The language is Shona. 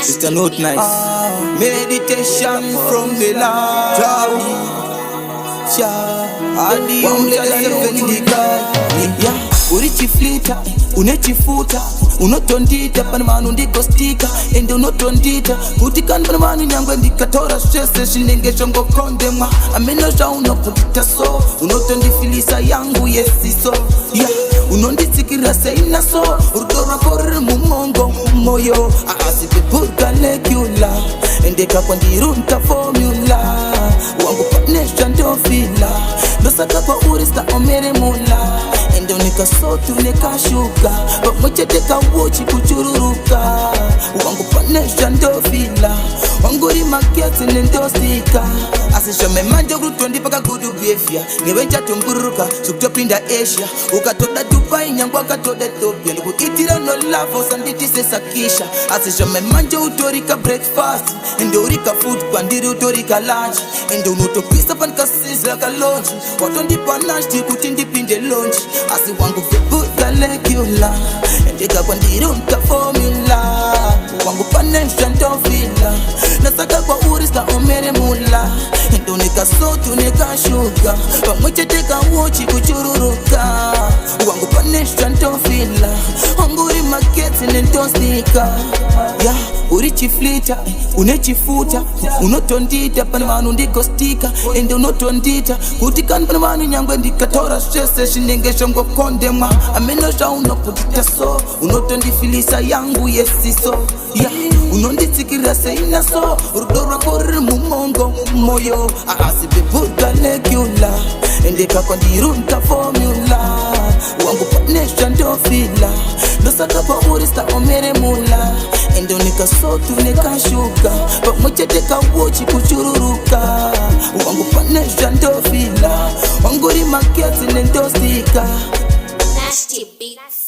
It's a note nice. Meditation from the Lord. Hadi umlelevendika. Urichiflita, unechifuta, unotondita panamanu ndiko stika, ende unotondita utikani panamanu nyangwe ndikatora stress shinengesho ngokondemwa ameno shauna kutita so unotondifilisa yangu yesiso unonditsikira seina so urudora korre mumongo moyo asipipurka legula endeka kwa ndirunta formula wangu panesha ndofila ndosaka kwa urista omere mula endo nika sotu nika shuka pamoja teka uochi kuchururuka wangu panesha ndofila wangu rimaketi nendosika asishome manje kurutondi paka kudu behavior ngewenja tumburuka sukutopinda Asia ukatoda Dubai nyangwa katoda Ethiopia ndikukitira no love sanditi sesakisha asishome manje utorika breakfast endo urika food kwa ndiri utorika lunch endo unutopisa panika sisla ka lunch watondi panash tikutindi pinde lunch asi wangu vibuka legula endeka kwa ndiri unta formula wangu panesha ndofila nasaka kwa urista omere mula endo nika sotu nika shuka pamoja teka uochi kuchururuka wangu panesha ndofila wangu rimaketi nendosika urichiflita, unechifuta unotondita panamanu ndiko stika ende unotondita kutikani panamanu nyangwe ndikatora stress shinengesho ngokondemwa ameno shauna kutita so unotondifilisa yangu yesiso unonditsikira seina so urudora korre mumongo moyo asipipurka legula endeka kwa ndirunta formula wangu panesha ndofila ndosaka pa urista omere mula endo nika sotu nika shuka pamoja teka uochi kuchururuka wangu panesha ndofila wangu rimaketi nendosika. Nasty beats.